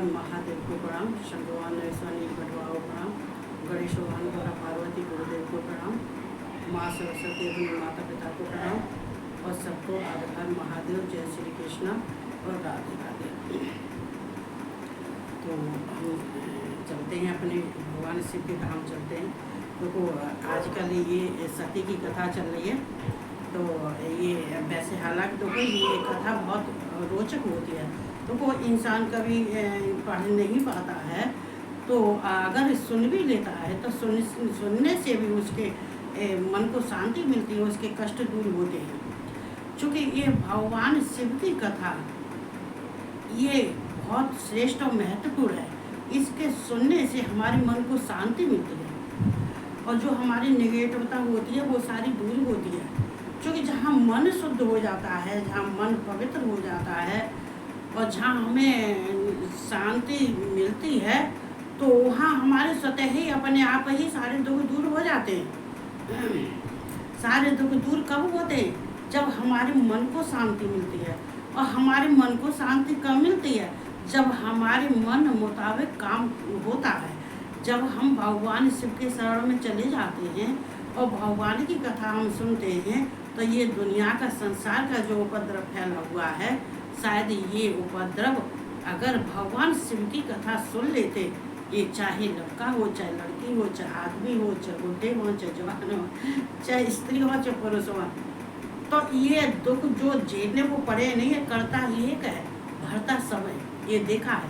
महादेव को प्रणाम, शंकर भगवान नील भटवाओ प्रणाम, गणेश भगवान द्वारा पार्वती गुरुदेव को प्रणाम, माँ सरस्वती अपने माता पिता को प्रणाम और सबको हर महादेव, जय श्री कृष्ण और राधे राधे। तो हम चलते हैं अपने भगवान शिव के धाम चलते हैं। देखो आजकल ये सती की कथा चल रही है, तो ये वैसे हालांकि देखो ये कथा बहुत रोचक होती है। तो वो इंसान कभी पढ़ नहीं पाता है, तो अगर सुन भी लेता है तो सुनने से भी उसके मन को शांति मिलती है, उसके कष्ट दूर होते हैं। चूँकि ये भगवान शिव की कथा ये बहुत श्रेष्ठ और महत्वपूर्ण है। इसके सुनने से हमारे मन को शांति मिलती है और जो हमारी नेगेटिवता होती है वो सारी दूर होती है। क्योंकि जहाँ मन शुद्ध हो जाता है, जहाँ मन पवित्र हो जाता है और जहाँ हमें शांति मिलती है, तो वहाँ हमारे स्वतः ही अपने आप ही सारे दुख दूर हो जाते हैं। सारे दुख दूर कब होते हैं? जब हमारे मन को शांति मिलती है। और हमारे मन को शांति कब मिलती है? जब हमारे मन मुताबिक काम होता है, जब हम भगवान शिव के शरण में चले जाते हैं और भगवान की कथा हम सुनते हैं, तो ये दुनिया का, संसार का जो उपद्रव फैला हुआ है, शायद ये उपद्रव अगर भगवान शिव की कथा सुन लेते, ये चाहे लड़का हो, चाहे लड़की हो, चाहे आदमी हो, चाहे बुढ़े हो, चाहे जवान हो, चाहे स्त्री हो, चाहे पुरुष हो, तो ये दुख जो झेलने को पड़े नहीं है, करता ही एक है, भरता सब है। ये देखा है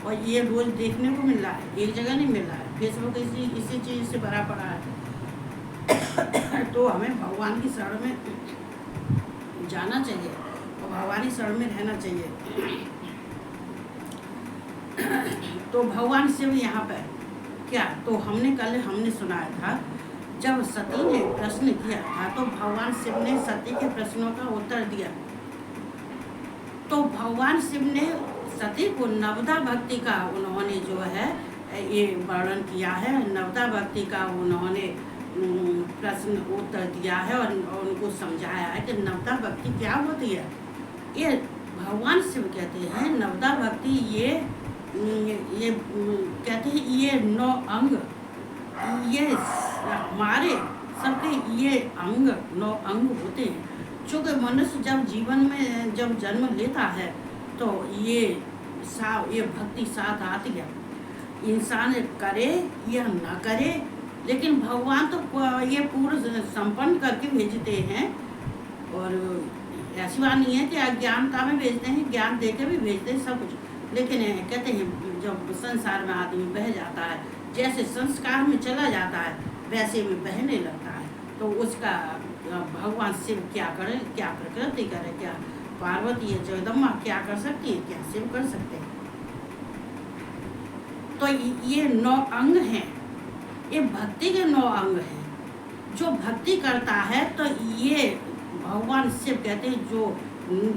और ये रोज देखने को मिल रहा है, एक जगह नहीं मिल रहा है। फेसबुक इसी चीज़ से भरा पड़ा है। तो हमें भगवान की शरण में जाना चाहिए और भगवान की शरण में रहना चाहिए। तो भगवान शिव यहाँ पर क्या, तो हमने सुनाया था, जब सती ने प्रश्न किया था तो भगवान शिव ने सती के प्रश्नों का उत्तर दिया। तो भगवान शिव ने सती को नवदा भक्ति का उन्होंने जो है ये वर्णन किया है, नवदा भक्ति का उन्होंने प्रश्न उत्तर दिया है और उनको समझाया है कि नवदा भक्ति क्या होती है। ये भगवान शिव कहते हैं नवदा भक्ति ये कहते हैं ये 9 अंग, ये हमारे सबके ये 9 अंग होते हैं। चूँकि मनुष्य जब जीवन में जब जन्म लेता है तो ये भक्ति साथ आती है, इंसान करे या न करे, लेकिन भगवान तो ये पूर्ण संपन्न करके भेजते हैं। और ऐसी बात नहीं है कि अज्ञानता में भेजते हैं, ज्ञान दे के भी भेजते हैं सब कुछ। लेकिन कहते हैं जब संसार में आदमी बह जाता है, जैसे संस्कार में चला जाता है वैसे में बहने लगता है, तो उसका भगवान शिव क्या करे, क्या प्रकृति करे, क्या पार्वती या जगदम्बा क्या कर सकती है, क्या शिव कर सकते हैं। तो ये 9 अंग हैं, ये भक्ति के 9 अंग हैं। जो भक्ति करता है तो ये भगवान शिव कहते हैं जो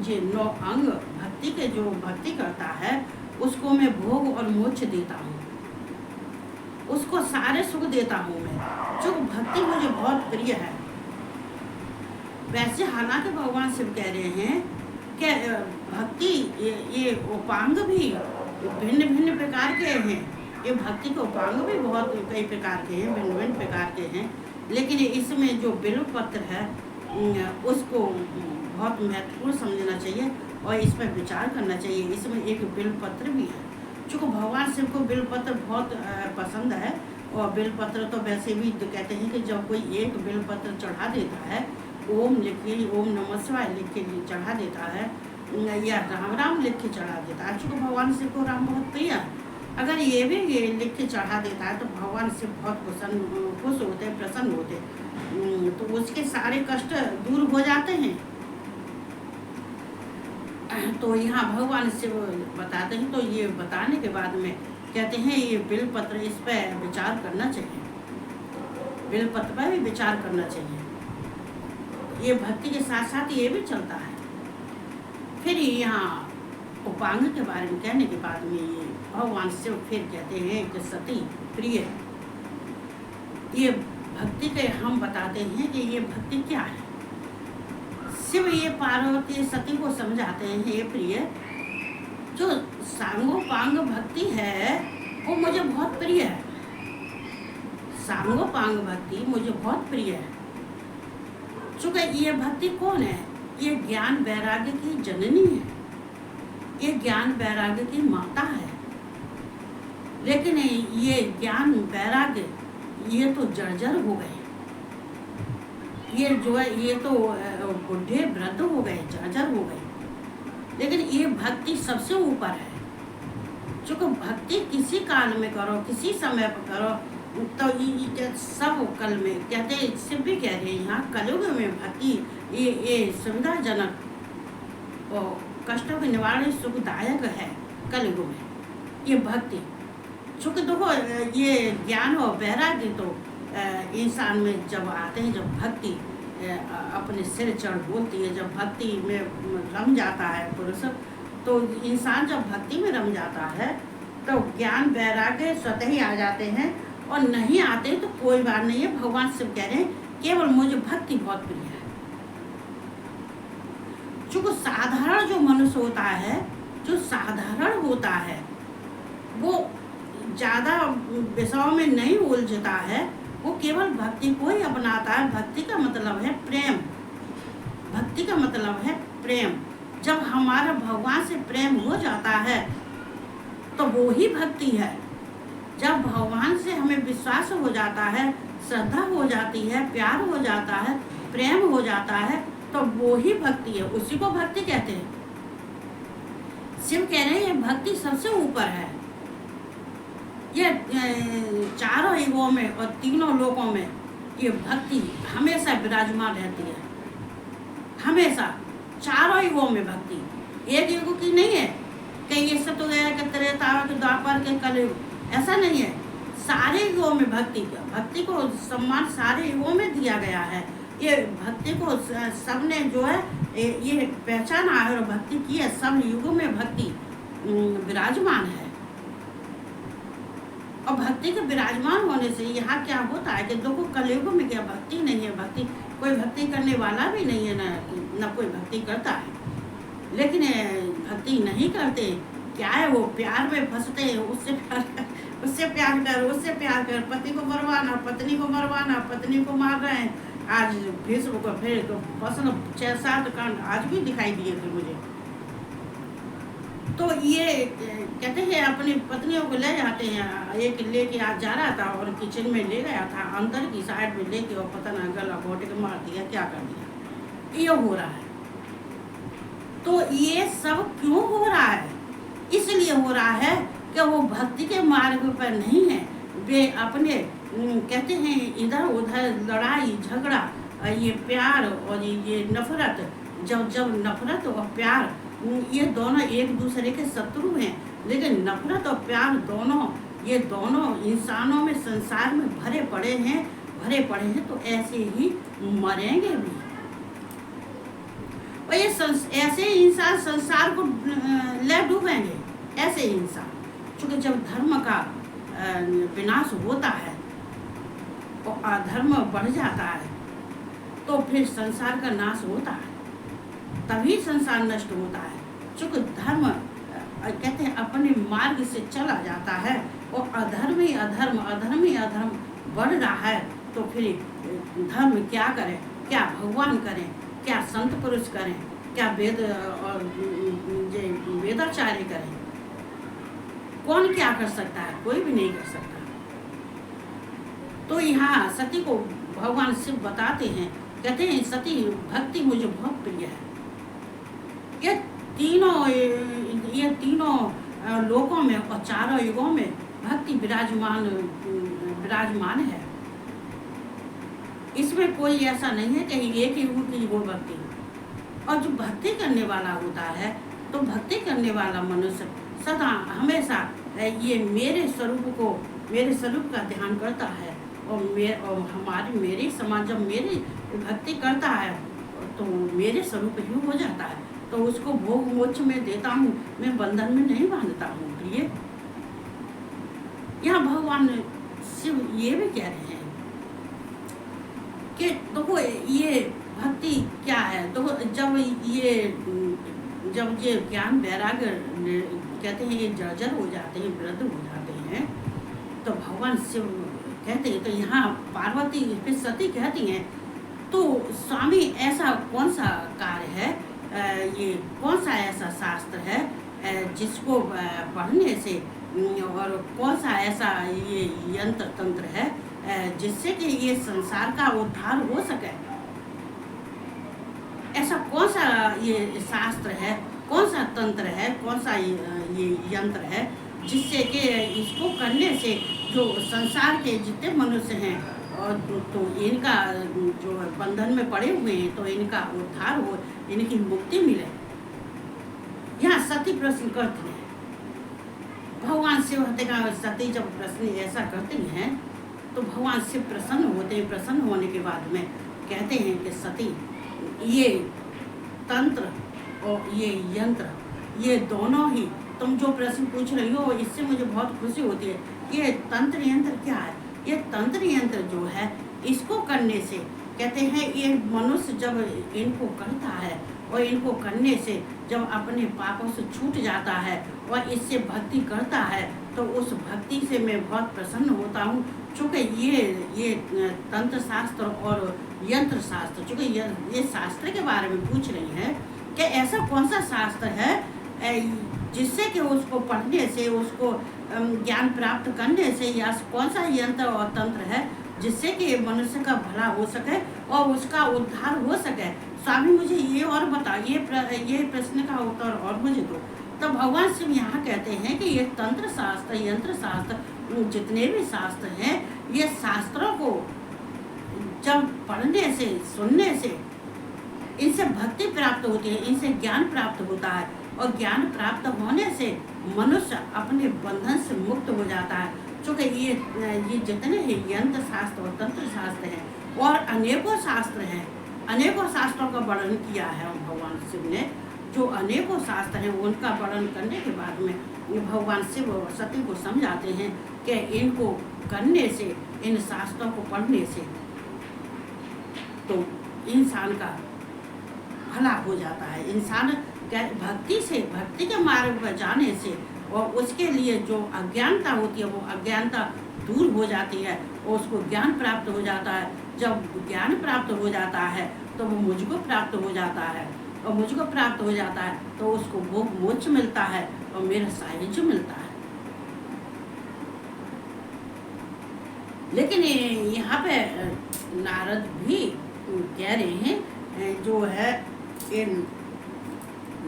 ये 9 अंग भक्ति के जो भक्ति करता है उसको मैं भोग और मोक्ष देता हूँ, उसको सारे सुख देता हूँ मैं। जो भक्ति मुझे बहुत प्रिय है। वैसे हालांकि भगवान शिव कह रहे हैं कि भक्ति ये उपांग भी भिन्न भिन्न प्रकार के हैं। ये भक्ति के उपांग भी बहुत कई प्रकार के हैं, भिन्न भिन्न प्रकार के हैं। लेकिन इसमें जो बिल्व पत्र है उसको बहुत महत्वपूर्ण समझना चाहिए और इस पर विचार करना चाहिए। इसमें एक बिल्व पत्र भी है। चूँकि भगवान शिव को बिल्व पत्र बहुत पसंद है और बिल्व पत्र तो वैसे भी तो कहते हैं कि जब कोई एक बिल्व पत्र चढ़ा देता है, ओम लिख के, ओम नमः शिवाय लिख के चढ़ा देता है या राम राम लिख के चढ़ा देता है। चूँकि भगवान शिव को राम बहुत प्रिय है, अगर ये भी लिख के चढ़ा देता है तो भगवान शिव बहुत खुश होते हैं, प्रसन्न होते हैं। तो उसके सारे कष्ट दूर हो जाते हैं। तो यहाँ भगवान शिव बताते हैं, तो ये बताने के बाद में कहते हैं ये बिलपत्र, इस पर विचार करना चाहिए, बिलपत्र पर भी विचार करना चाहिए। ये भक्ति के साथ साथ ये भी चलता है। फिर यहाँ उपांग के बारे में कहने के बाद में ये भगवान शिव फिर कहते हैं कि सती प्रिय, ये भक्ति के हम बताते हैं कि ये भक्ति क्या है। शिव ये पार्वती सती को समझाते हैं, हे प्रिय, जो सांगोपांग भक्ति है वो मुझे बहुत प्रिय है। सांगोपांग भक्ति मुझे बहुत प्रिय है। चूंकि ये भक्ति कौन है? ये ज्ञान वैराग्य की जननी है, ये ज्ञान वैराग्य की माता है। लेकिन ये ज्ञान वैराग्य ये तो जर्जर हो गए, ये जो है ये तो बुढ़े वृद्ध हो गए, जर्जर हो गए। लेकिन ये भक्ति सबसे ऊपर है। चूँकि भक्ति किसी काल में करो, किसी समय पर करो, तो ये सब कल में कहते हैं, शिव भी कह रहे हैं यहाँ कलयुग में भक्ति ये सुविधाजनक और कष्टों के निवारण सुखदायक है। कलयुग में ये भक्ति, चूँकि देखो ये ज्ञान और वैराग्य तो इंसान में जब आते हैं, जब भक्ति अपने सिर चढ़ बोलती है, जब भक्ति में रम जाता है पुरुष, तो इंसान जब भक्ति में रम जाता है तो ज्ञान वैराग्य स्वतः ही आ जाते हैं। और नहीं आते तो कोई बात नहीं है। भगवान शिव कह रहे हैं केवल मुझे भक्ति बहुत प्रिय है। चूँकि साधारण जो मनुष्य होता है, जो साधारण होता है, वो ज़्यादा विषयों में नहीं उलझता है, वो केवल भक्ति को ही अपनाता है। भक्ति का मतलब है प्रेम, भक्ति का मतलब है प्रेम। जब हमारा भगवान से प्रेम हो जाता है तो वो ही भक्ति है। जब भगवान से हमें विश्वास हो जाता है, श्रद्धा हो जाती है, प्यार हो जाता है, प्रेम हो जाता है, तो वो ही भक्ति है, उसी को भक्ति कहते हैं। शिव कह रहे हैं ये भक्ति सबसे ऊपर है। ये चारों युगों में और तीनों लोकों में ये भक्ति हमेशा विराजमान रहती है, हमेशा चारों युगों में भक्ति। एक युग की नहीं है कि ये सतयुग के त्रेता के द्वापर के कलयुग, ऐसा नहीं है। सारे युगों में भक्ति को सम्मान सारे युगों में दिया गया है। ये भक्ति को सबने जो है ये पहचाना है और भक्ति की है। सब युगों में भक्ति विराजमान है। और भक्ति के विराजमान होने से यहाँ क्या होता है कि देखो कलयुग में क्या भक्ति नहीं है, भक्ति कोई भक्ति करने वाला भी नहीं है, न कोई भक्ति करता है। लेकिन भक्ति नहीं करते, क्या है वो प्यार में फंसते हैं। उससे प्यार कर, पति को मरवाना, पत्नी को मरवाना, पत्नी को मार रहे हैं। आज फेसबुक पर फिर पसंद 6-7 कांड आज भी दिखाई दिए थे मुझे। तो ये कहते हैं अपनी पत्नियों को ले जाते हैं। एक लेके आज जा रहा था और किचन में ले गया था, अंदर की साइड में लेके और पता ना गला घोटे के मार दिया, क्या कर दिया। ये हो रहा है। तो ये सब क्यों हो रहा है? इसलिए हो रहा है कि वो भक्ति के मार्ग पर नहीं है। वे अपने कहते हैं इधर उधर लड़ाई झगड़ा, ये प्यार और ये नफरत, जब नफरत और प्यार ये दोनों एक दूसरे के शत्रु हैं। लेकिन नफरत और प्यार ये दोनों इंसानों में संसार में भरे पड़े हैं तो ऐसे ही मरेंगे भी। और ये ऐसे इंसान संसार को ले डूबेंगे, ऐसे इंसान। क्योंकि जब धर्म का विनाश होता है और अधर्म बढ़ जाता है तो फिर संसार का नाश होता है, तभी संसार नष्ट होता है। चूँकि धर्म कहते हैं अपने मार्ग से चला जाता है और अधर्म ही अधर्म बढ़ रहा है, तो फिर धर्म क्या करें, क्या भगवान करें, क्या संत पुरुष करें, क्या वेद और वेदाचार्य करें? कौन क्या कर सकता है? कोई भी नहीं कर सकता। तो यहाँ सती को भगवान शिव बताते हैं, कहते हैं सती भक्ति मुझे बहुत प्रिय है। ये तीनों लोकों में और चारों युगों में भक्ति विराजमान है। इसमें कोई ऐसा नहीं है कि एक ही रूप की वो भक्ति। और जो भक्ति करने वाला होता है, तो भक्ति करने वाला मनुष्य सदा हमेशा ये मेरे स्वरूप का ध्यान करता है। और मेरे समाज जब मेरी भक्ति करता है तो मेरे स्वरूप ही हो जाता है, तो उसको भोग मोक्ष में देता हूँ, मैं बंधन में नहीं बांधता हूँ। प्रिय, यहाँ भगवान शिव ये भी कह रहे हैं कि देखो ये भक्ति क्या है। तो जब ये ज्ञान वैराग्य कहते हैं ये जर्जर हो जाते हैं, वृद्ध हो जाते हैं, तो भगवान शिव कहते हैं। तो यहाँ पार्वती फिर सती कहती हैं, तो स्वामी ऐसा कौन सा कार्य है, ये कौन सा ऐसा शास्त्र है जिसको पढ़ने से, और कौन सा ऐसा ये यंत्र तंत्र है जिससे कि ये संसार का उद्धार हो सके। ऐसा कौन सा ये शास्त्र है, कौन सा तंत्र है, कौन सा ये यंत्र है जिससे कि इसको करने से जो संसार के जितने मनुष्य हैं और तो इनका जो बंधन में पड़े हुए हैं, तो इनका उद्धार हो, इनकी मुक्ति मिले। यहाँ सती प्रश्न करती है। भगवान शिव सती जब प्रश्न ऐसा करती हैं, तो भगवान शिव प्रसन्न होते हैं। प्रसन्न होने के बाद में कहते हैं कि सती, ये तंत्र और ये यंत्र, ये दोनों ही तुम जो प्रश्न पूछ रही हो, इससे मुझे बहुत खुशी होती है। ये तंत्र यंत्र क्या है? ये तंत्र यंत्र जो है, इसको करने से कहते हैं ये मनुष्य जब इनको करता है और इनको करने से जब अपने पापों से छूट जाता है और इससे भक्ति करता है, तो उस भक्ति से मैं बहुत प्रसन्न होता हूँ। चूँकि ये तंत्र शास्त्र और यंत्र शास्त्र, चूँकि ये शास्त्र के बारे में पूछ रही हैं कि ऐसा कौन सा शास्त्र है जिससे कि उसको पढ़ने से, उसको ज्ञान प्राप्त करने से, या कौन सा यंत्र और तंत्र है जिससे कि मनुष्य का भला हो सके और उसका उद्धार हो सके। स्वामी मुझे ये और बताइए, ये प्रश्न का उत्तर और मुझे दो। तो भगवान शिव यहाँ कहते हैं कि ये तंत्र शास्त्र, यंत्र शास्त्र, जितने भी शास्त्र हैं, ये शास्त्रों को जब पढ़ने से, सुनने से, इनसे भक्ति प्राप्त होती है, इनसे ज्ञान प्राप्त होता है, और ज्ञान प्राप्त होने से मनुष्य अपने बंधन से मुक्त हो जाता है। चूँकि ये जितने ही यंत्र शास्त्र और तंत्र शास्त्र हैं, और अनेकों शास्त्र हैं, अनेकों शास्त्रों का वर्णन किया है भगवान शिव ने। जो अनेकों शास्त्र हैं उनका वर्णन करने के बाद में भगवान शिव सती को समझाते हैं कि इनको करने से, इन शास्त्रों को पढ़ने से तो इंसान का भला हो जाता है। इंसान भक्ति से, भक्ति के मार्ग पर जाने से, और उसके लिए जो अज्ञानता होती है वो अज्ञानता दूर हो जाती है और उसको ज्ञान प्राप्त हो जाता है। जब ज्ञान प्राप्त हो जाता है तो वो मुझको प्राप्त हो जाता है, और मुझको प्राप्त हो जाता है तो उसको भोग मोक्ष मिलता है और मेरा साहित्य मिलता है। लेकिन यहाँ पे नारद भी कह रहे हैं, जो है ये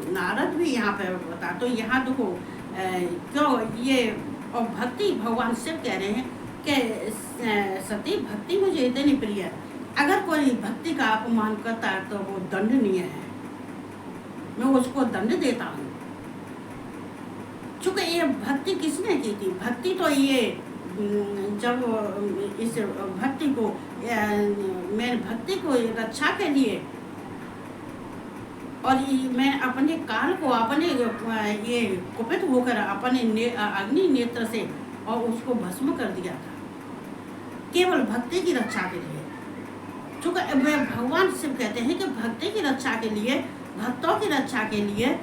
नारद भी यहाँ पे बता, तो यहाँ देखो क्यों ये, और भक्ति भगवान शिव कह रहे हैं कि सती भक्ति मुझे इतनी प्रिय है, अगर कोई भक्ति का अपमान करता है तो वो दंडनीय है, मैं उसको दंड देता हूँ। चूँकि ये भक्ति किसने की थी? भक्ति तो ये जब इस भक्ति को, मैं भक्ति को रक्षा के लिए, और मैं अपने काल को अपने ये कुपित होकर अपने अग्नि नेत्र से और उसको भस्म कर दिया था, केवल भक्ति की रक्षा के लिए। चूँकि भगवान शिव कहते हैं कि भक्ति की रक्षा के लिए, भक्तों की रक्षा के लिए,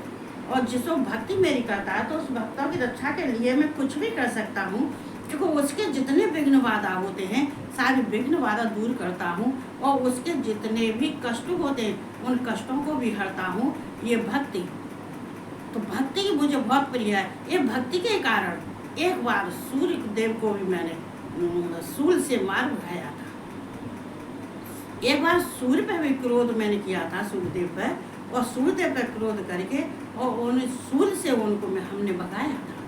और जिसको भक्ति मेरी करता है तो उस भक्तों की रक्षा के लिए मैं कुछ भी कर सकता हूँ। क्योंकि उसके जितने विघ्न बाधा होते हैं सारे विघ्न बाधा दूर करता हूँ, और उसके जितने भी कष्ट होते हैं उन कष्टों को भी हरता हूँ। ये भक्ति, तो भक्ति की मुझे बहुत प्रिय है। ये भक्ति के कारण एक बार सूर्य देव को भी मैंने सूल से मार भगाया था। एक बार सूर्य पर भी क्रोध मैंने किया था, सूर्यदेव पर, और सूर्यदेव पर क्रोध करके और उन्हें सूर्य से उनको हमने भगाया था।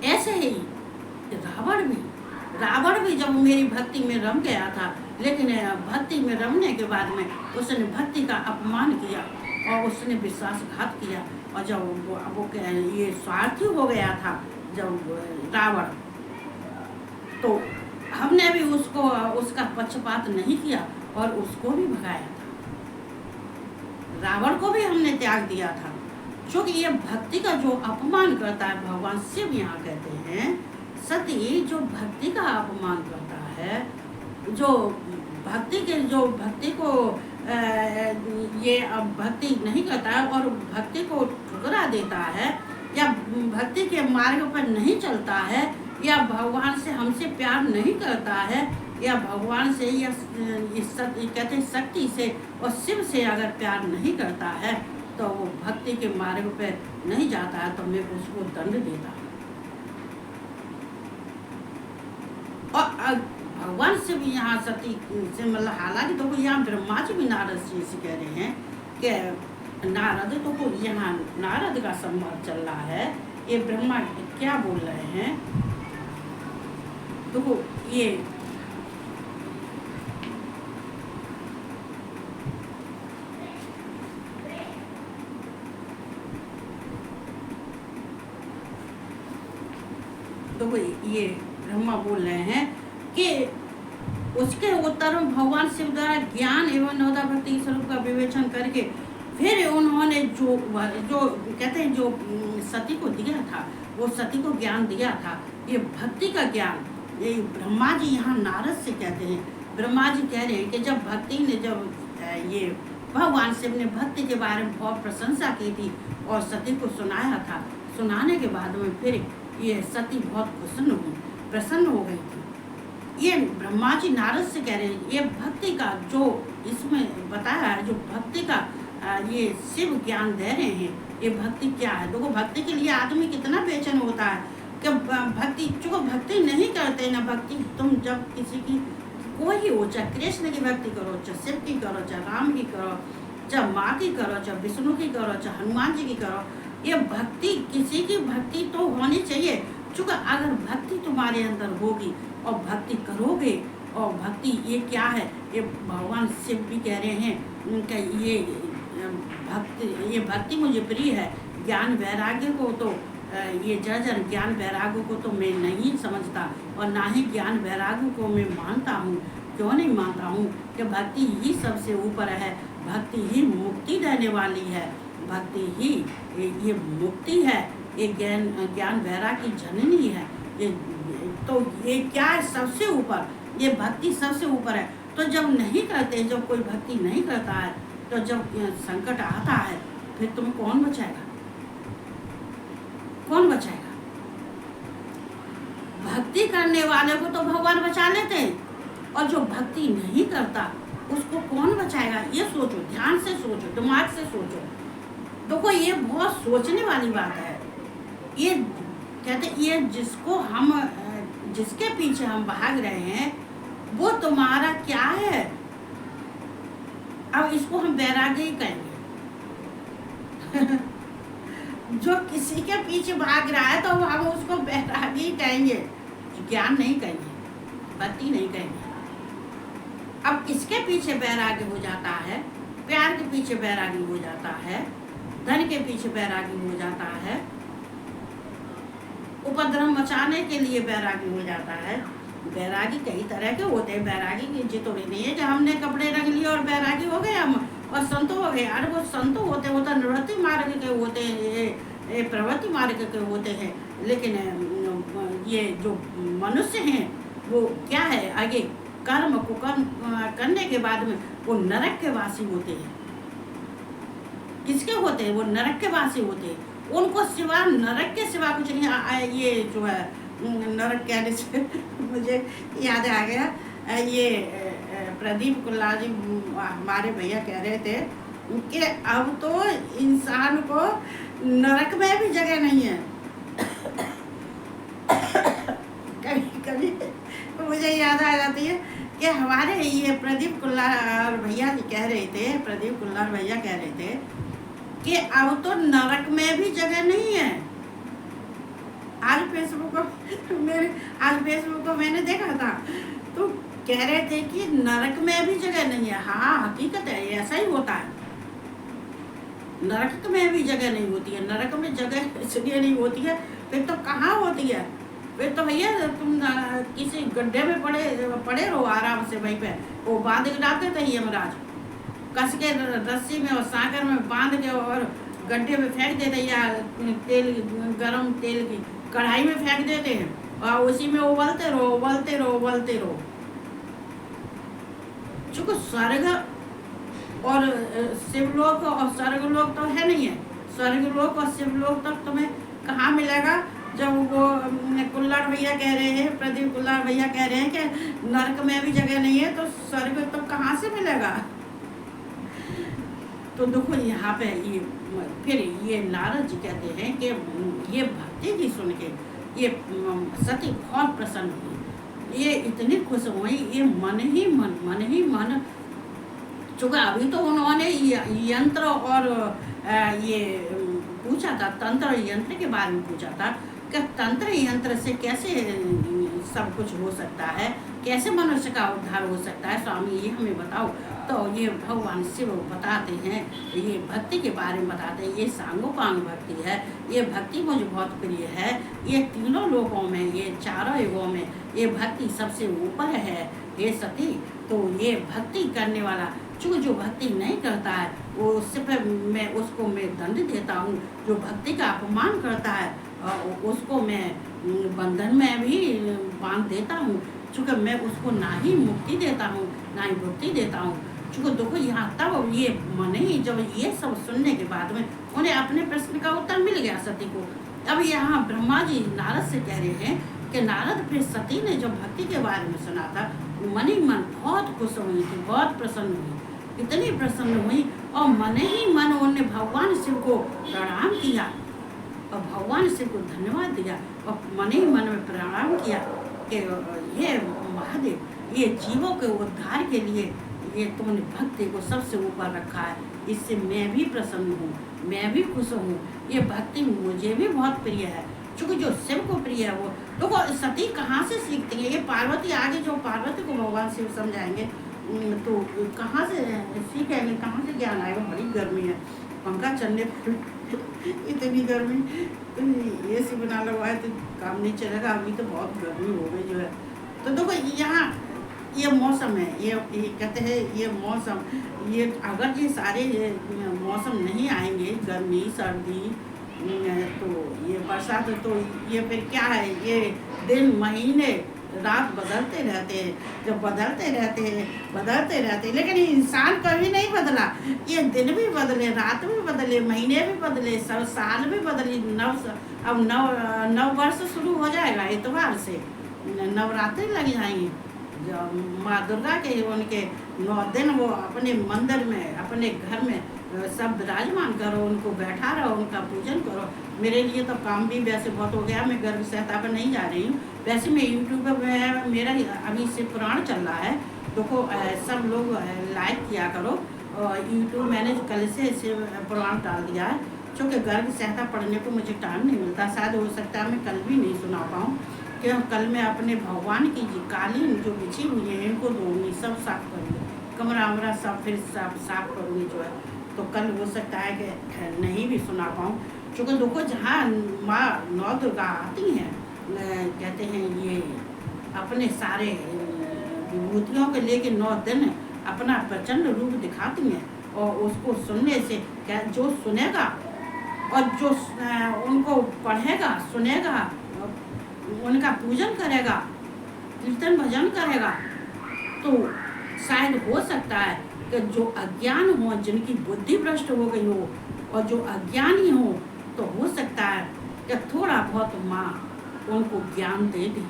ऐसे ही रावण भी रावण भी जब मेरी भक्ति में रम गया था, लेकिन भक्ति में रमने के बाद में उसने भक्ति का अपमान किया और उसने विश्वासघात किया। और जब वो ये स्वार्थी हो गया था जब रावण, तो हमने भी उसको उसका पक्षपात नहीं किया और उसको भी भगाया था। रावण को भी हमने त्याग दिया था। क्योंकि ये भक्ति का जो अपमान करता है, भगवान शिव यहाँ कहते हैं सती जो भक्ति का अपमान करता है, जो भक्ति को ये भक्ति नहीं करता है और भक्ति को ठुकरा देता है, या भक्ति के मार्ग पर नहीं चलता है, या भगवान से हमसे प्यार नहीं करता है, या भगवान से या कहते शक्ति से और शिव से अगर प्यार नहीं करता है, तो वो भक्ति के मार्ग पे नहीं जाता है, तो मैं उसको दंड देता हूँ। और भगवान से भी यहाँ सती से मतलब, हालांकि तो यहाँ ब्रह्मा जी भी नारद जी से कह रहे हैं कि नारद तो यहाँ नारद का संवाद चल रहा है, ये ब्रह्मा क्या बोल रहे हैं, तो ये तो ये ब्रह्मा बोल रहे हैं कि उसके उत्तर में भगवान शिव द्वारा ज्ञान एवं नवदा भक्ति स्वरूप का विवेचन करके फिर उन्होंने जो कहते हैं जो सती को दिया था, वो सती को ज्ञान दिया था, ये भक्ति का ज्ञान। ये ब्रह्मा जी यहाँ नारद से कहते हैं, ब्रह्मा जी कह रहे हैं कि जब भक्ति ने जब ये भगवान शिव ने भक्ति के बारे में बहुत प्रशंसा की थी और सती को सुनाया था, सुनाने के बाद में फिर ये सती बहुत प्रसन्न हो गई थी। ये ब्रह्मा जी नारद से कह रहे हैं, ये भक्ति का जो इसमें बताया है, जो भक्ति का ये शिव ज्ञान दे रहे हैं, ये भक्ति क्या है। देखो भक्ति के लिए आदमी कितना बेचैन होता है कि भक्ति, चूँकि भक्ति नहीं करते ना, भक्ति तुम जब किसी की कोई हो, चाहे कृष्ण की भक्ति करो, चाहे शिव की करो, चाहे राम की करो, चाहे माँ की करो, चाहे विष्णु की करो, चाहे हनुमान जी की करो, ये भक्ति किसी की भक्ति तो होनी चाहिए। चूँकि अगर भक्ति तुम्हारे अंदर होगी और भक्ति करोगे, और भक्ति ये क्या है, ये भगवान शिव भी कह रहे हैं कि ये भक्ति मुझे प्रिय है। ज्ञान वैराग्य को तो ये जड़ ज्ञान वैराग्य को तो मैं नहीं समझता, और ना ही ज्ञान वैराग्य को मैं मानता हूँ। क्यों नहीं मानता हूँ कि भक्ति ही सबसे ऊपर है, भक्ति ही मुक्ति देने वाली है, भक्ति ही ये मुक्ति है, ये ज्ञान वैराग्य की जननी है। ये तो ये क्या है, सबसे ऊपर, ये भक्ति सबसे ऊपर है। तो जब नहीं करते, जब कोई भक्ति नहीं करता है, तो जब संकट आता है, फिर तुम्हें कौन बचाएगा, कौन बचाएगा। भक्ति करने वाले को तो भगवान बचा लेते हैं, और जो भक्ति नहीं करता उसको कौन बचाएगा। ये सोचो, ध्यान से सोचो, दिमाग से सोचो। देखो ये बहुत सोचने वाली बात है। ये कहते ये जिसके पीछे हम भाग रहे हैं, वो तुम्हारा क्या है। अब इसको हम वैराग्य ही कहेंगे। जो किसी के पीछे भाग रहा है तो हम उसको वैराग्य ही कहेंगे, ज्ञान नहीं कहेंगे, भक्ति नहीं कहेंगे। अब किसके पीछे वैराग्य हो जाता है, प्यार के पीछे वैराग्य हो जाता है, धन के पीछे वैराग्य हो जाता है, उपद्रव मचाने के लिए वैराग्य हो जाता है। वैरागी कई तरह के होते हैं, वैरागी की जितोड़ी नहीं है कि हमने कपड़े रंग लिए और वैरागी हो गए हम और संत हो गए। अरे वो संत होते निवृत्ति मार्ग के होते हैं, प्रवृत्ति मार्ग के होते हैं, लेकिन ये जो मनुष्य हैं वो क्या है, आगे कर्म कुकर्म करने के बाद में वो नरक के वासी होते हैं। किसके होते हैं, वो नरक के वासी होते हैं। उनको सिवा नरक के सिवा कुछ नहीं। ये जो है नरक कहने से मुझे याद आ गया, ये प्रदीप कुल्ला जी हमारे भैया कह रहे थे कि अब तो इंसान को नरक में भी जगह नहीं है। कभी कभी मुझे याद आ जाती है कि हमारे ये प्रदीप कुल्लार भैया जी कह रहे थे, प्रदीप कुल्लार भैया कह रहे थे कि अब तो नरक में भी जगह नहीं है। आज फेसबुक को मैंने देखा था, तो कह रहे थे कि नरक में भी जगह नहीं है। हाँ, हकीकत है, ऐसा ही होता है। नरक में भी जगह नहीं होती है। नरक में जगह इसलिए नहीं होती है, फिर तो कहाँ होती है? फिर तो भैया तुम किसी गड्ढे में पड़े रहो आराम से, वहीं पे वो बांध के डालते थे यमराज, कस के रस्सी में और सागर में बांध के और गड्ढे में फेंक देते, या गरम तेल की कढ़ाई में फेंक देते हैं और उसी में उबलते रहो। चूंकि स्वर्ग और शिवलोक और स्वर्गलोक तो है नहीं है। स्वर्गलोक और शिवलोक तक तुम्हें कहाँ मिलेगा? जब वो कुल्लार भैया कह रहे हैं, प्रदीप कुल्लार भैया कह रहे हैं कि नरक में भी जगह नहीं है, तो स्वर्ग तो कहाँ से मिलेगा? तो देखो यहाँ पे ये फिर ये नारद जी कहते हैं कि ये भक्ति की सुन के ये सती बहुत प्रसन्न हुई, ये इतनी खुश हुई, ये मन ही मन। चूँकि अभी तो उन्होंने यंत्र और ये पूछा था, तंत्र और यंत्र के बारे में पूछा था कि तंत्र यंत्र से कैसे सब कुछ हो सकता है, कैसे मनुष्य का उद्धार हो सकता है, स्वामी ये हमें बताओ। तो ये भगवान शिव बताते हैं, ये भक्ति के बारे में बताते हैं। ये सांगोपांग भक्ति है, ये भक्ति मुझे बहुत प्रिय है। ये तीनों लोकों में, ये चारों युगों में ये भक्ति सबसे ऊपर है हे सती। तो ये भक्ति करने वाला, चूँकि जो भक्ति नहीं करता है वो उससे फिर मैं उसको दंड देता हूँ। जो भक्ति का अपमान करता है उसको मैं बंधन में भी बांध देता हूँ। चूँकि मैं उसको ना ही मुक्ति देता हूँ ना ही भक्ति देता हूँ। चूँकि देखो यहाँ तब ये मन ही, जब ये सब सुनने के बाद में उन्हें अपने प्रश्न का उत्तर मिल गया सती को। अब यहाँ ब्रह्मा जी नारद से कह रहे हैं कि नारद, फिर सती ने जो भक्ति के बारे में सुना था, मन ही मन बहुत खुश हुई थी, बहुत प्रसन्न हुई, इतनी प्रसन्न हुई और मन ही मन उन्होंने भगवान शिव को प्रणाम किया और भगवान शिव को धन्यवाद दिया और मन ही मन में प्रणाम किया कि ये महादेव, ये जीवों के उद्धार के लिए ये तुमने भक्ति को सबसे ऊपर रखा है, इससे मैं भी प्रसन्न हूँ, मैं भी खुश हूँ। ये भक्ति मुझे भी बहुत प्रिय है। चूँकि जो शिव को प्रिय है वो देखो, सती कहाँ से सीखती है? ये पार्वती, आगे जो पार्वती को भगवान शिव समझाएंगे तो कहाँ से सीखेंगे, कहाँ से ज्ञान आएगा? बड़ी गर्मी है, पंखा चलने पर इतनी गर्मी, AC बना लगवाए तो काम नहीं चलेगा। अभी तो बहुत गर्मी हो गई जो है। तो देखो यहाँ ये मौसम है, ये कहते हैं ये मौसम, ये अगर ये सारे मौसम नहीं आएंगे, गर्मी सर्दी तो ये बरसात, तो ये फिर क्या है? ये दिन महीने रात बदलते रहते हैं, जब बदलते रहते हैं, लेकिन इंसान कभी नहीं बदला। ये दिन भी बदले, रात भी बदले, महीने भी बदले, सब साल भी बदले। अब नव वर्ष शुरू हो जाएगा इतवार से, नवरात्रि लग जाएंगे। माँ दुर्गा के उनके 9 दिन वो अपने मंदिर में, अपने घर में सब विराजमान करो, उनको बैठा रहो, उनका पूजन करो। मेरे लिए तो काम भी वैसे बहुत हो गया, मैं गर्भ सहायता पर नहीं जा रही हूँ। वैसे मैं यूट्यूब पर मेरा अभी शिव पुराण चल रहा है, देखो सब लोग लाइक किया करो। और यूट्यूब मैंने कल से शिव पुराण डाल दिया है, क्योंकि गर्भ सहायता पढ़ने को मुझे टाइम नहीं मिलता। शायद हो सकता है मैं कल भी नहीं सुना पाऊँ, क्यों कल मैं अपने भगवान की कालीन जो बिछी हुई है इनको धोऊंगी, सब साफ करूँगी, कमरा वमरा सब फिर साफ करूँगी जो है। तो कल हो सकता है कि नहीं भी सुना पाऊँ, क्योंकि देखो जहाँ माँ 9 दुर्गा आती हैं, कहते हैं ये अपने सारे विभूतियों के लेके 9 दिन अपना प्रचंड रूप दिखाती हैं। और उसको सुनने से क्या, जो सुनेगा और जो उनको पढ़ेगा, सुनेगा, उनका पूजन करेगा, कीर्तन भजन करेगा, तो शायद हो सकता है कि जो अज्ञान हो, जिनकी बुद्धि भ्रष्ट हो गई हो और जो अज्ञानी हो, तो हो सकता है कि थोड़ा बहुत माँ उनको ज्ञान दे दे।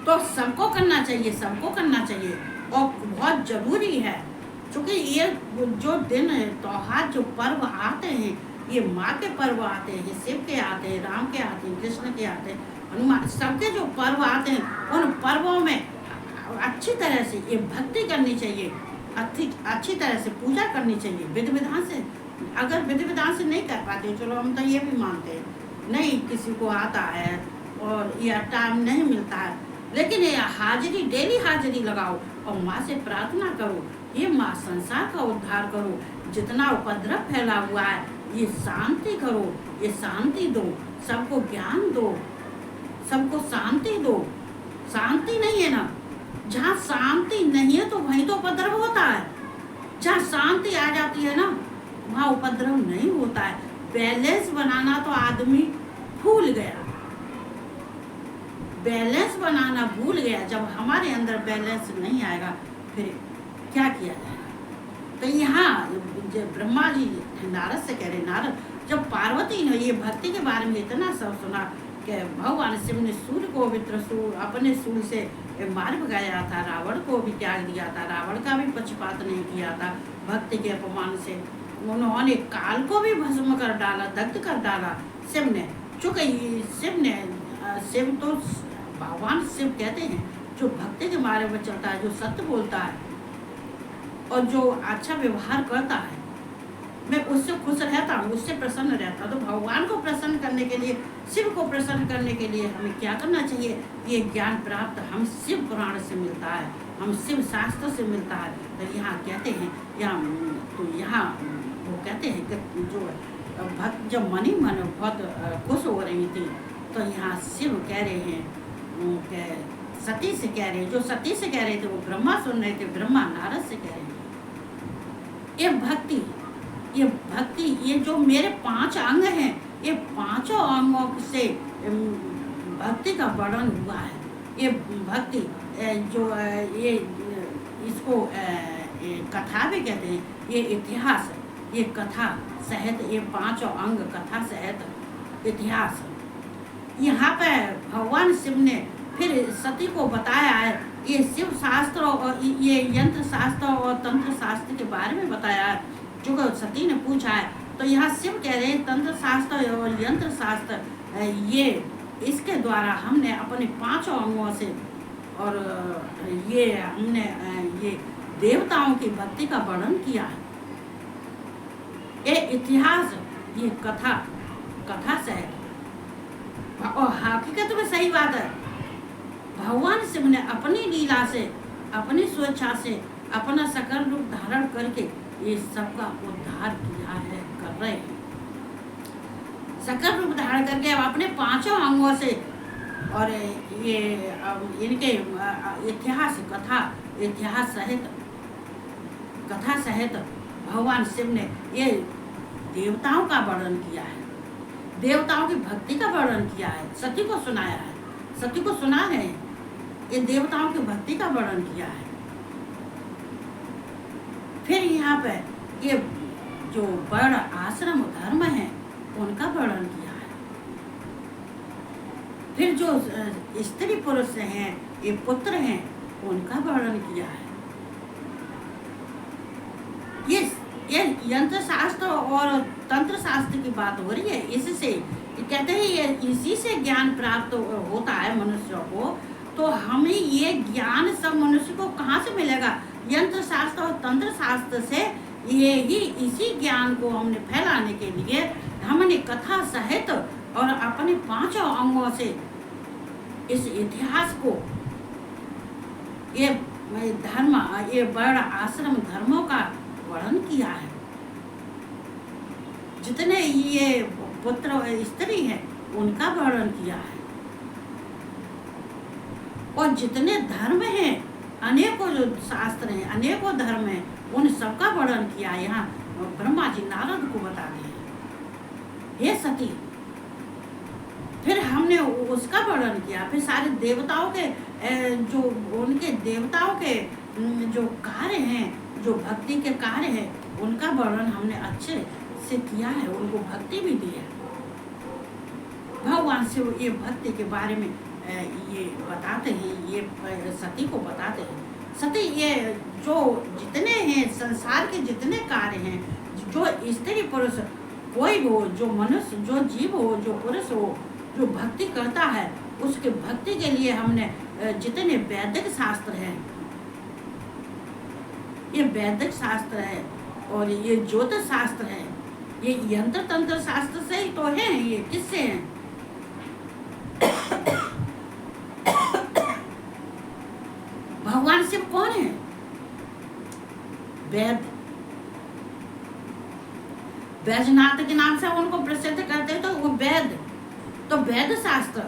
तो सबको करना चाहिए, सबको करना चाहिए और बहुत जरूरी है। क्योंकि ये जो दिन त्योहार, जो पर्व आते हैं, ये माँ के पर्व आते हैं, शिव के आते हैं, राम के आते हैं, कृष्ण के आते हैं, हनुमान, सबके जो पर्व आते हैं, उन पर्वों में अच्छी तरह से ये भक्ति करनी चाहिए, अच्छी तरह से पूजा करनी चाहिए, विधि विधान से अगर विधि विधान से नहीं कर पाते, चलो हम तो ये भी मानते हैं, नहीं किसी को आता है और या टाइम नहीं मिलता है, लेकिन ये हाजिरी, डेली हाजिरी लगाओ और माँ से प्रार्थना करो, ये माँ संसार का उद्धार करो, जितना उपद्रव फैला हुआ है ये शांति करो, ये शांति दो, सबको ज्ञान दो, सबको शांति दो। शांति नहीं है ना, जहाँ शांति नहीं है तो वहीं तो उपद्रव होता है। जहाँ शांति आ जाती है ना वहाँ उपद्रव नहीं होता है। बैलेंस बनाना तो आदमी भूल गया, बैलेंस बनाना भूल गया। जब हमारे अंदर बैलेंस नहीं आएगा फिर क्या किया जाएगा। तो यहाँ ब्रह्मा जी नारद से कह रहे, नारद जब पार्वती ने ये भक्ति के बारे में इतना सब सुना कि भगवान शिव ने सूर्य को भी त्रिशूल अपने सूर्य से मार भगाया था, रावण को भी त्याग दिया था, रावण का भी पक्षपात नहीं किया था भक्ति के अपमान से, उन्होंने काल को भी भस्म कर डाला, दग्ध कर डाला शिव ने। चूंकि शिव तो भगवान शिव कहते हैं जो भक्ति के बारे में चलता है, जो सत्य बोलता है और जो अच्छा व्यवहार करता है, मैं उससे खुश रहता हूँ, उससे प्रसन्न रहता हूँ। तो भगवान को प्रसन्न करने के लिए, शिव को प्रसन्न करने के लिए हमें क्या करना चाहिए, ये ज्ञान प्राप्त हम शिव पुराण से मिलता है, हम शिव शास्त्र से मिलता है। तो यहाँ कहते हैं, यहाँ वो कहते हैं कि जो भक्त जब मनी मन बहुत खुश हो रही थी तो यहाँ शिव कह रहे हैं कि सती से कह रहे हैं, जो सती से कह रहे थे वो ब्रह्मा सुन रहे थे, ब्रह्मा नारद से कह रहे हैं ये भक्ति ये जो मेरे 5 अंग हैं, ये 5 अंगों से भक्ति का वर्णन हुआ है। ये भक्ति जो ये इसको कथा भी कहते हैं, ये इतिहास, ये कथा सहित, ये 5 अंग कथा सहित इतिहास। यहाँ पे भगवान शिव ने फिर सती को बताया है, ये शिव शास्त्र और ये यंत्र शास्त्र और तंत्र शास्त्र के बारे में बताया है। जो सती ने पूछा है तो यहाँ शिव कह रहे हैं तंत्र शास्त्र और यंत्र शास्त्र, ये इसके द्वारा हमने अपने 5 अंगों से और ये हमने ये देवताओं की भक्ति का वर्णन किया है। ये इतिहास, ये कथा से है और हकीकत में सही बात है। भगवान शिव ने अपनी लीला से, अपनी स्वेच्छा से, अपना सकल रूप धारण करके ये सबका उद्धार किया है, कर रहे हैं। सकल रूप धारण करके अब अपने 5 अंगों से और ये इनके कथा सहित भगवान शिव ने ये देवताओं का वर्णन किया है, देवताओं की भक्ति का वर्णन किया है, सती को सुनाया है, सती को सुना है, ये देवताओं की भक्ति का वर्णन किया है। फिर यहाँ पे ये जो वर्ण आश्रम धर्म है उनका वर्णन किया है। फिर जो स्त्री पुरुष हैं, ये पुत्र हैं, उनका वर्णन किया है। ये यंत्र शास्त्र और तंत्र शास्त्र की बात हो रही है। इससे कहते हैं ये इसी से ज्ञान प्राप्त होता है मनुष्य को। तो हमें ये ज्ञान सब मनुष्य को कहाँ से मिलेगा? यंत्र शास्त्र और तंत्र शास्त्र से। ये ही इसी ज्ञान को हमने फैलाने के लिए हमने कथा सहित और अपने 5 अंगों से इस इतिहास को, ये धर्म, ये वर्ण आश्रम धर्मों का वर्णन किया है। जितने ये पुत्र स्त्री हैं उनका वर्णन किया है और जितने धर्म हैं, अनेकों जो शास्त्र हैं, अनेकों धर्म हैं, उन सबका वर्णन किया। यहाँ ब्रह्मा जी नारद को बता दिए, हे सती। फिर हमने उसका वर्णन किया। फिर सारे देवताओं के जो उनके देवताओं के जो कार्य हैं, जो भक्ति के कार्य हैं, उनका वर्णन हमने अच्छे से किया है, उनको भक्ति भी दी है। भगवान शिव ये भक्ति के बारे में ये बताते हैं, ये सती को बताते हैं। सती ये जो जितने हैं संसार के जितने कार्य हैं, जो स्त्री पुरुष कोई हो, जो मनुष्य, जो जीव हो, जो पुरुष हो, जो भक्ति करता है, उसके भक्ति के लिए हमने जितने वैदिक शास्त्र हैं, ये वैदिक शास्त्र है और ये ज्योतिष शास्त्र है, ये यंत्र तंत्र शास्त्र से ही तो है, ये किससे हैं? भगवान शिव कौन है? वैद्य, वैजनाथ के नाम से उनको प्रसिद्ध करते हैं, तो वो वैद्य, तो वैद्य शास्त्र,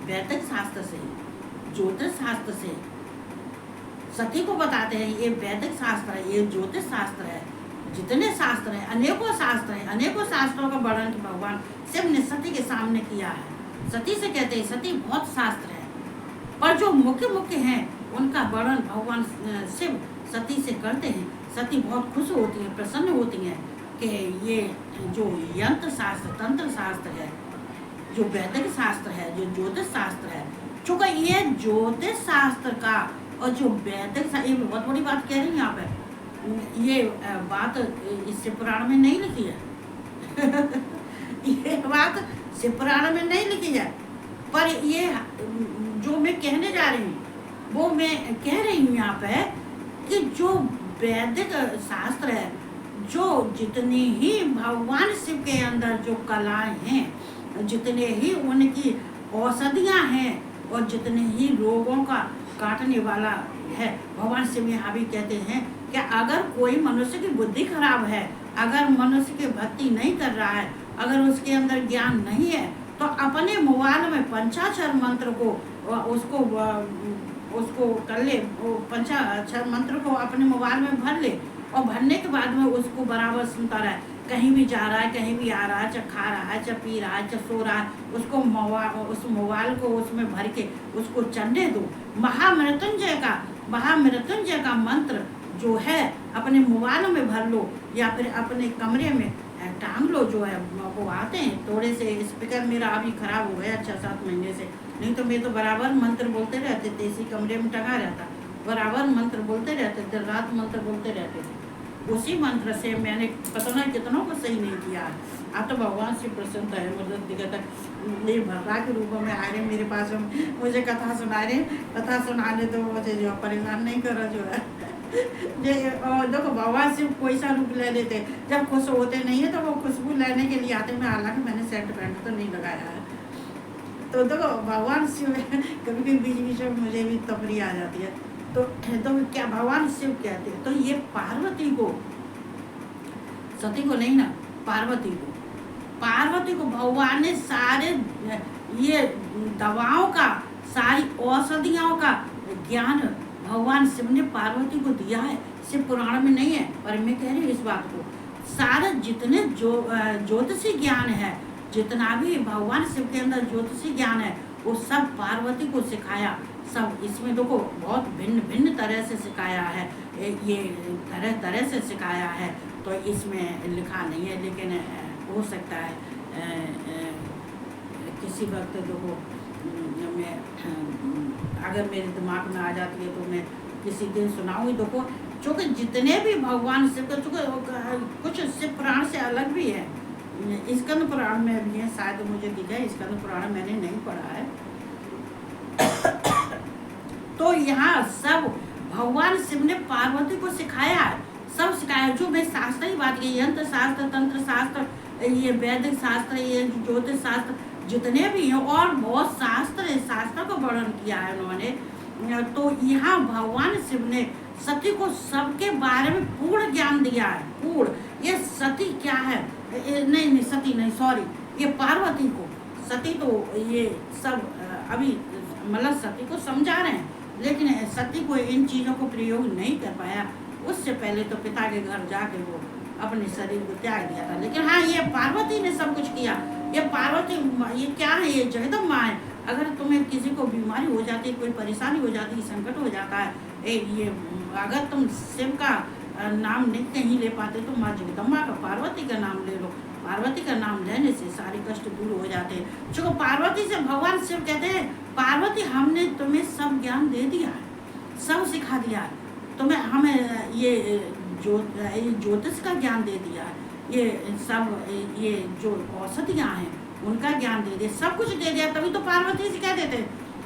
वैदिक शास्त्र से, ज्योतिष शास्त्र से सती को बताते हैं ये वैदिक शास्त्र है, ये ज्योतिष शास्त्र है। जितने शास्त्र हैं, अनेकों शास्त्र हैं, अनेकों शास्त्रों का वर्णन भगवान शिव ने सती के सामने किया है। सती से कहते हैं, सती बहुत शास्त्र है, पर जो मुख्य मुख्य हैं उनका वर्णन भगवान शिव सती से करते हैं। सती बहुत खुश होती है, प्रसन्न होती हैं कि ये जो यंत्र शास्त्र, तंत्र शास्त्र है, जो वैदिक शास्त्र है, जो ज्योतिष शास्त्र है, चूंकि ये ज्योतिष शास्त्र का और जो वैदिक, ये बहुत बड़ी बात कह रही हैं यहाँ पे, ये बात इस शिव पुराण में नहीं लिखी है ये बात शिव पुराण में नहीं लिखी है, पर ये जो मैं कहने जा रही हूँ वो मैं कह रही हूँ यहाँ पे कि जो वैदिक शास्त्र है, जो जितनी ही भगवान शिव के अंदर जो कलाएं हैं, जितने ही उनकी औषधियाँ हैं और जितने ही रोगों का काटने वाला है, भगवान शिव यहाँ भी कहते हैं कि अगर कोई मनुष्य की बुद्धि खराब है, अगर मनुष्य की भक्ति नहीं कर रहा है, अगर उसके अंदर ज्ञान नहीं है, तो अपने मोबाइल में पंचाक्षर मंत्र को उसको कर ले, पंचाक्षर मंत्र को अपने मोबाइल में भर ले, और भरने के बाद में उसको बराबर सुनता रहे, कहीं भी जा रहा है, कहीं भी आ रहा है, चाहे खा रहा है, चाहे पी रहा है, चाहे सो रहा है, उसको उस मोबाइल को उसमें भर के उसको चढ़ने दो। महामृत्युंजय का मंत्र जो है अपने मोबाइल में भर लो, या फिर अपने कमरे में टांग लो। जो है वो आते हैं, थोड़े से स्पीकर मेरा अभी ख़राब हो गया 6-7 महीने से, नहीं तो मैं तो बराबर मंत्र बोलते रहते थे, इसी कमरे में टंगा रहता, बराबर मंत्र बोलते रहते, दिन रात मंत्र बोलते रहते थे। उसी मंत्र से मैंने पता नहीं कितनों को सही नहीं किया। अब तो भगवान से प्रसन्न है, मतलब दिक्कत ये भर्रा के रूप में आ रहे मेरे पास, मुझे कथा सुना रहे, कथा सुनाने तो मुझे जो परेशान नहीं करो जो है देखो भगवान शिव कोई सा रूप ले लेते, जब खुश होते नहीं है तो वो खुशबू लेने के लिए आते। मैं हालांकि मैंने सेंट पेंट तो नहीं लगाया है, तो देखो भगवान शिव कभी कभी बीच बीच में मुझे भी तफरी आ जाती है। तो क्या भगवान शिव कहते हैं, तो ये पार्वती को, सती को नहीं ना, पार्वती को भगवान ने सारे ये दवाओं का, सारी औषधियों का ज्ञान भगवान शिव ने पार्वती को दिया है। शिव पुराण में नहीं है, पर मैं कह रही हूँ इस बात को, सारे जितने ज्योतिषी ज्ञान है, जितना भी भगवान शिव के अंदर ज्योतिषी ज्ञान है, वो सब पार्वती को सिखाया। सब इसमें देखो बहुत भिन्न भिन्न तरह से सिखाया है, ये तरह तरह से सिखाया है, तो इसमें लिखा नहीं है, लेकिन हो सकता है किसी वक्त देखो मैं अगर मेरे दिमाग में आ जाती है तो मैं किसी दिन सुनाऊंगी। देखो चूँकि जितने भी भगवान शिव के, चूँकि कुछ शिव पुराण से अलग भी है, स्कंद पुराण में भी है, शायद मुझे दिखा है, स्कंद पुराण मैंने नहीं पढ़ा है तो यहाँ सब भगवान शिव ने पार्वती को सिखाया है, सब सिखाया। जो मैं शास्त्र की बात की, यंत्र शास्त्र, तंत्र शास्त्र, ये वैदिक शास्त्र, ये ज्योतिष शास्त्र, जितने भी हैं और बहुत शास्त्र का वर्णन किया है उन्होंने। तो यहाँ भगवान शिव ने सती को सबके बारे में पूर्ण ज्ञान दिया है, पूर्ण। ये सती क्या है, नहीं सती नहीं, सॉरी, ये पार्वती को, सती तो ये सब अभी मतलब सती को समझा रहे हैं, लेकिन सती को इन चीज़ों को प्रयोग नहीं कर पाया। उससे पहले तो पिता के घर जाके वो अपने शरीर को त्याग दिया था। लेकिन हाँ, ये पार्वती ने सब कुछ किया। ये पार्वती, ये क्या है, ये जगदम्बा माँ है। अगर तुम्हें किसी को बीमारी हो जाती है, कोई परेशानी हो जाती है, संकट हो जाता है, ये अगर तुम शिव का नाम नहीं कहीं ले पाते तो माँ जगदम्बा का, पार्वती का नाम ले लो। पार्वती का नाम लेने से सारे कष्ट दूर हो जाते हैं। चूँकि पार्वती से भगवान शिव कहते हैं, पार्वती हमने तुम्हें सब ज्ञान दे दिया है, सब सिखा दिया है तुम्हें, हमें ये ज्योतिष का ज्ञान दे दिया है, ये सब ये जो औषधियाँ हैं उनका ज्ञान दे दिया, सब कुछ दे दिया। तभी तो पार्वती से कह देते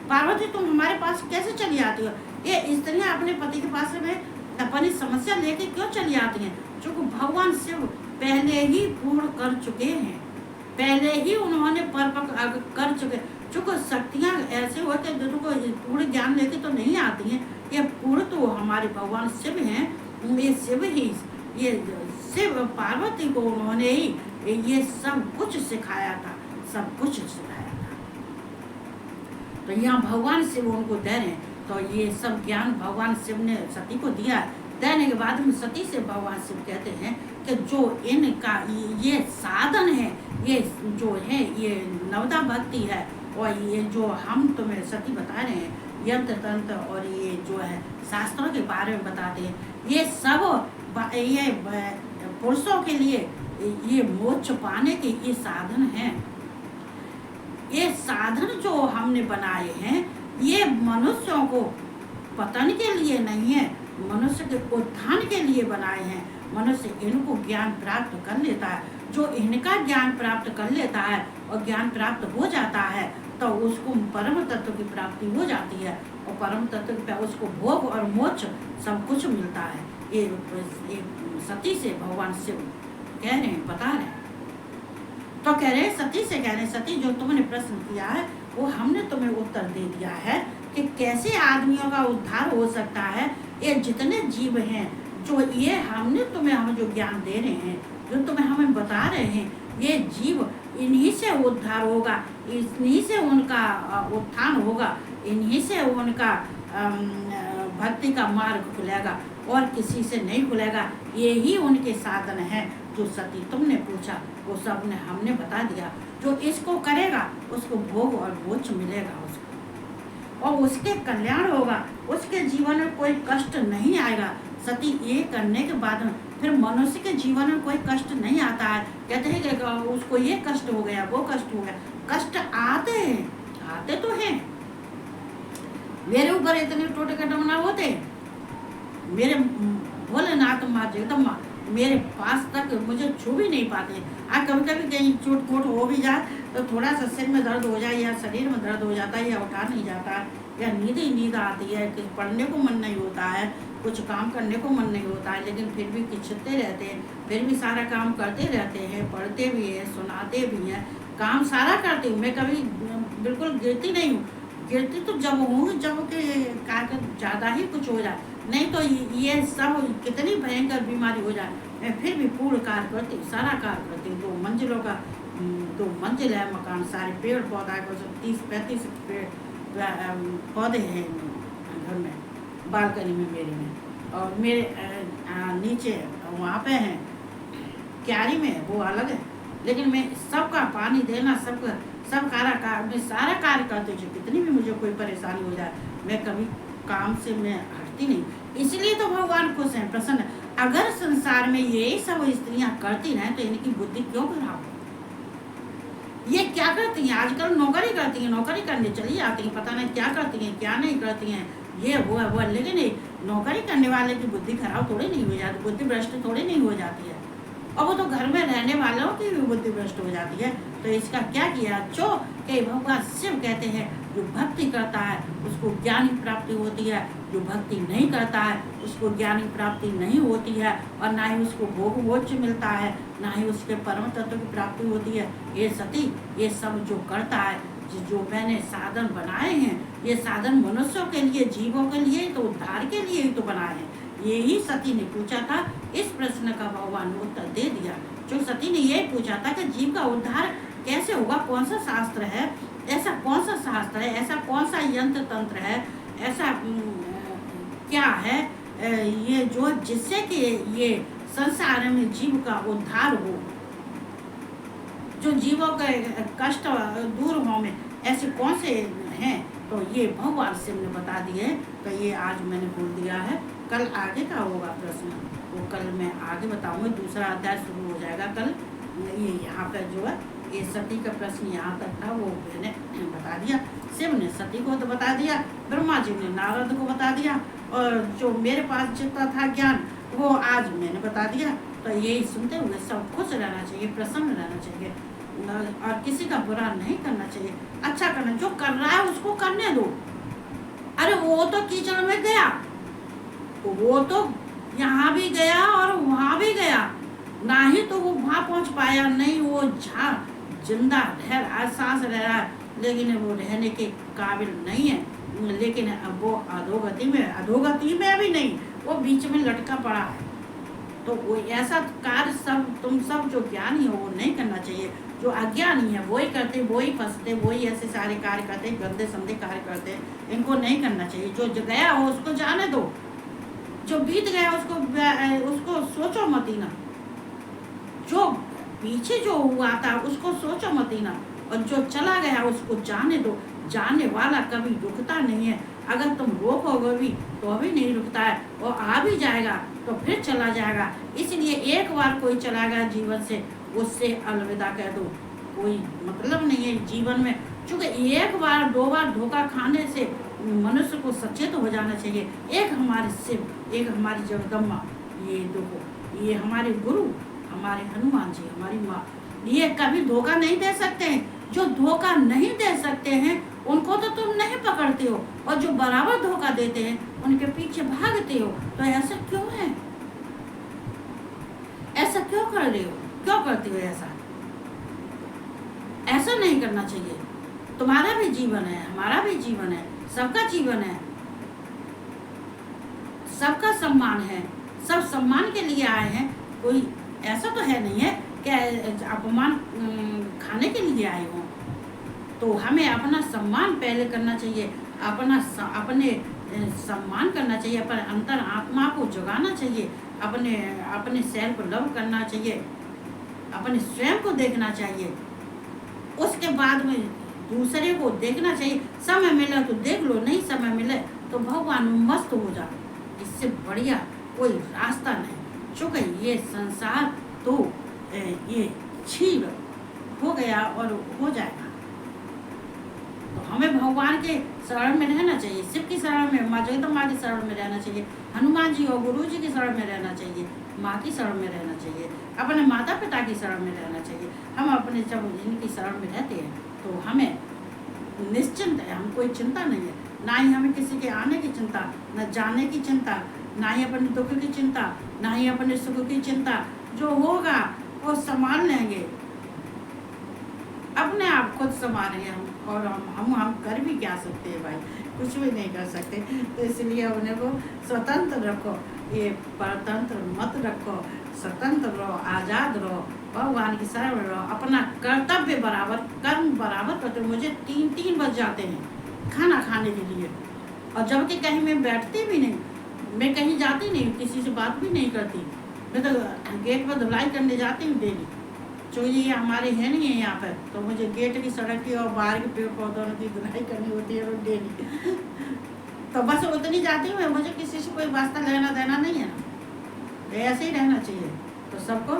पार्वती तुम हमारे पास कैसे चली आती हो। ये स्त्रियाँ अपने पति के पास में अपनी समस्या लेके क्यों चली आती हैं, जो भगवान शिव पहले ही पूर्ण कर चुके हैं, पहले ही उन्होंने परिपक्व कर चुके। चूँकि शक्तियाँ ऐसे होते हैं जो पूर्ण ज्ञान लेके तो नहीं आती हैं, ये पूर्ण तो हमारे भगवान शिव हैं, ये शिव ही, ये शिव पार्वती को उन्होंने ही ये सब कुछ सिखाया था, सब कुछ सिखाया था। तो यहाँ भगवान शिव उनको दे रहे हैं, तो ये सब ज्ञान भगवान शिव ने सती को दिया। देने के बाद में सती से भगवान शिव कहते हैं कि जो इनका ये साधन है, ये जो है ये नवदा भक्ति है, और ये जो हम तुम्हें सती बता रहे हैं यंत्र तंत्र और ये जो है शास्त्रों के बारे में बताते हैं, ये सब ये पुरुषों के लिए ये मोक्ष पाने के ये साधन हैं। ये साधन जो हमने बनाए हैं ये मनुष्यों को पतन के लिए नहीं है, मनुष्य के उत्थान के लिए बनाए हैं। मनुष्य इनको ज्ञान प्राप्त कर लेता है, जो इनका ज्ञान प्राप्त कर लेता है और ज्ञान प्राप्त हो जाता है तो उसको परम तत्व की प्राप्ति हो जाती है, और परम तत्व पे उसको भोग और मोक्ष सब कुछ मिलता है। ये सती से भगवान शिव कह रहे हैं, बता रहे हैं। तो कह रहे हैं सती से, कह रहे हैं सती जो तुमने प्रश्न किया है वो हमने तुम्हें उत्तर दे दिया है कि कैसे आदमियों का उद्धार हो सकता है। ये जितने जीव हैं जो ये हमने तुम्हें हम जो ज्ञान दे रहे हैं, जो तुम्हें हमें बता रहे हैं, ये जीव इन्हीं से उद्धार होगा, इन्हीं से उनका उत्थान होगा, इन्हीं से उनका भक्ति का मार्ग खुलेगा और किसी से नहीं खुलेगा। यही उनके साधन है। जो सती तुमने पूछा वो सब ने हमने बता दिया। जो इसको करेगा उसको भोग और मोक्ष मिलेगा उसको, और उसके कल्याण होगा, उसके जीवन में कोई कष्ट नहीं आएगा। सती ये करने के बाद में फिर मनुष्य के जीवन में कोई कष्ट नहीं आता है। कहते हैं कि उसको ये कष्ट हो गया, वो कष्ट हो गया। कष्ट आते हैं, आते तो हैं। मेरे ऊपर इतने टोटे कटम ना होते, मेरे भोलेनाथ माँ जगदम्बा मेरे पास तक मुझे छू भी नहीं पाते। कभी कभी कहीं चोट खोट हो भी जाए तो थोड़ा सा सिर में दर्द हो जाए या शरीर में दर्द हो जाता है या उठा नहीं जाता या नींद ही नींद आती है, कुछ पढ़ने को मन नहीं होता है, कुछ काम करने को मन नहीं होता है, लेकिन फिर भी खिंचते रहते हैं, फिर भी सारा काम करते रहते हैं, पढ़ते भी हैं, सुनाते भी हैं, काम सारा करती हूँ मैं। कभी बिल्कुल गिरती नहीं हूँ। गिरती तो जब हूँ जब के कार्य ज़्यादा ही कुछ हो जाए, नहीं तो ये सब कितनी भयंकर बीमारी हो जाए मैं फिर भी पूर्ण कार्य करती हूँ, सारा कार्य करती हूँ। 2 मंजिलों का 2 मंजिल है मकान, सारे पेड़ पौधा को 30-35 पेड़ पौधे हैं घर में, बालकनी में मेरी में, और मेरे नीचे वहाँ पे हैं क्यारी में, वो अलग है। लेकिन मैं सबका पानी देना, सबका सब मैं सारा कार्य करती हूँ। कितनी भी मुझे कोई परेशानी हो जाए मैं कभी काम से मैं हटती नहीं। इसलिए तो भगवान खुश हैं, प्रसन्न है। अगर संसार में यही सब स्त्रियां करती रहें तो इनकी बुद्धि क्यों खराब हो। ये क्या करती हैं आजकल? नौकरी करती हैं, नौकरी करने चली जाती हैं, पता नहीं क्या करती हैं क्या नहीं करती हैं, ये वो है वो। लेकिन नौकरी करने वाले की बुद्धि खराब थोड़ी नहीं हो जाती, बुद्धि भ्रष्ट थोड़ी नहीं हो जाती है, और वो तो घर में रहने वालों की भी बुद्धि भ्रष्ट हो जाती है। तो इसका क्या किया जो कि भगवान शिव कहते हैं जो भक्ति करता है उसको ज्ञान की प्राप्ति होती है, जो भक्ति नहीं करता है उसको ज्ञान की प्राप्ति नहीं होती है, और ना ही उसको भोग मोक्ष मिलता है, ना ही उसके परम तत्व की प्राप्ति होती है। ये सती ये सब जो करता है, जो मैंने साधन बनाए हैं, ये साधन मनुष्यों के लिए, जीवों के लिए तो उद्धार के लिए ही तो बनाए हैं। यही सती ने पूछा था। इस प्रश्न का भगवान ने उत्तर दे दिया। जो सती ने यही पूछा था कि जीव का उद्धार कैसे होगा, कौन सा शास्त्र है, ऐसा कौन सा शास्त्र है, ऐसा कौन सा यंत्र तंत्र है, ऐसा क्या है ये जो जिससे कि ये संसार में जीव का उद्धार हो, जो जीवों के कष्ट दूर हो में ऐसे कौन से हैं। तो ये भगवान शिव ने बता दिए। तो ये आज मैंने बोल दिया है। कल आगे का होगा प्रश्न, वो कल मैं आगे बताऊंगी। दूसरा अध्याय शुरू हो जाएगा कल। ये यहाँ पर जो है ये सती का प्रश्न यहाँ तक था, वो मैंने बता दिया। शिव ने सती को तो बता दिया, ब्रह्मा जी ने नारद को बता दिया, और जो मेरे पास जितना था ज्ञान वो आज मैंने बता दिया। तो यही सुनते हुए सब खुश रहना चाहिए, प्रसन्न रहना चाहिए, और किसी का बुरा नहीं करना चाहिए, अच्छा करना। जो कर रहा है उसको करने दो। अरे वो तो कीचड़ में गया, वो तो यहाँ भी गया और वहाँ भी गया, ना ही तो वो वहाँ पहुँच पाया, नहीं वो जहाँ जिंदा आज सांस रह रहा है, लेकिन वो रहने के काबिल नहीं है। लेकिन अब वो अधोगति में भी नहीं, वो बीच में लटका पड़ा है। तो वो ऐसा कार्य तुम सब जो ज्ञानी हो वो नहीं करना चाहिए। जो अज्ञानी है वही करते, वही फंसते, वही ऐसे सारे कार्य करते, गंदे संदे कार्य करते, इनको नहीं करना चाहिए। जो गया हो उसको जाने दो, जो बीत गया उसको सोचो मत ही ना, जो पीछे जो हुआ था उसको सोचो मत ही ना, और जो चला गया उसको जाने दो। जाने वाला कभी रुकता नहीं है, अगर तुम रोकोगे भी तो अभी नहीं रुकता है, और आ भी जाएगा तो फिर चला जाएगा। इसलिए एक बार कोई चला गया जीवन से, उससे अलविदा कह दो, कोई मतलब नहीं है जीवन में। चूँकि एक बार दो बार धोखा खाने से मनुष्य को सचेत हो जाना चाहिए। एक हमारे शिव, एक हमारी जगदम्बा, ये देखो ये हमारे गुरु, हमारे हनुमान जी, हमारी माँ, ये कभी धोखा नहीं दे सकते हैं। जो धोखा नहीं दे सकते हैं उनको तो तुम नहीं पकड़ते हो, और जो बराबर धोखा देते हैं उनके पीछे भागते हो। तो ऐसा क्यों है? ऐसा क्यों कर रहे हो? क्यों करते हो ऐसा? ऐसा नहीं करना चाहिए। तुम्हारा भी जीवन है, हमारा भी जीवन है, सबका जीवन है, सबका सम्मान है, सब सम्मान के लिए आए हैं। कोई ऐसा तो है नहीं है कि अपमान खाने के लिए आए हो। तो हमें अपना सम्मान पहले करना चाहिए, अपने सम्मान करना चाहिए, अपने अंतर आत्मा को जगाना चाहिए, अपने सेल्फ लव करना चाहिए, अपने स्वयं को देखना चाहिए। उसके बाद में दूसरे को देखना चाहिए। समय मिले तो देख लो, नहीं समय मिले तो भगवान मस्त हो जाओ। इससे बढ़िया कोई रास्ता नहीं। चूँकि ये संसार तो ये क्षीण हो गया और हो जाएगा। तो हमें भगवान के शरण में रहना चाहिए, शिव की शरण में, माँ जगदम्बा की शरण में रहना चाहिए, हनुमान जी और गुरु जी की शरण में रहना चाहिए, माँ की शरण में रहना चाहिए, अपने माता पिता की शरण में रहना चाहिए। हम अपने जब इनकी शरण में रहते हैं तो हमें निश्चिंत है, हम कोई चिंता नहीं है। ना ही हमें किसी के आने की चिंता, न जाने की चिंता, ना ही अपने दुख की चिंता, ना ही अपने सुख की चिंता। जो होगा वो संभाल लेंगे, अपने आप खुद संभालेंगे हम। और हम कर भी क्या सकते हैं भाई? कुछ भी नहीं कर सकते। तो इसलिए अपने को स्वतंत्र रखो, ये परतंत्र मत रखो, स्वतंत्र रहो, आज़ाद रहो, भगवान की शरण में रहो, अपना कर्तव्य बराबर, कर्म बराबर करते। मुझे 3 बज जाते हैं खाना खाने के लिए, और जबकि कहीं मैं बैठती भी नहीं, मैं कहीं जाती नहीं, किसी से बात भी नहीं करती। मैं तो गेट पर धुलाई करने जाती हूँ डेली। चूँकि ये हमारे है नहीं है यहाँ पर, तो मुझे गेट की, सड़क की और बाहर के पेड़ पौधों की धुलाई करनी होती है रोज डेली। तो बस उतनी जाती हूँ, मुझे किसी से कोई वास्ता लेना देना नहीं है ना। ऐसे ही रहना चाहिए। तो सबको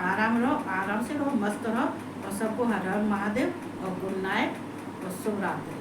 आराम रहो, आराम से रहो, मस्त रहो, और सबको हर हर महादेव और गुड नाइट और शुभ रात्रि।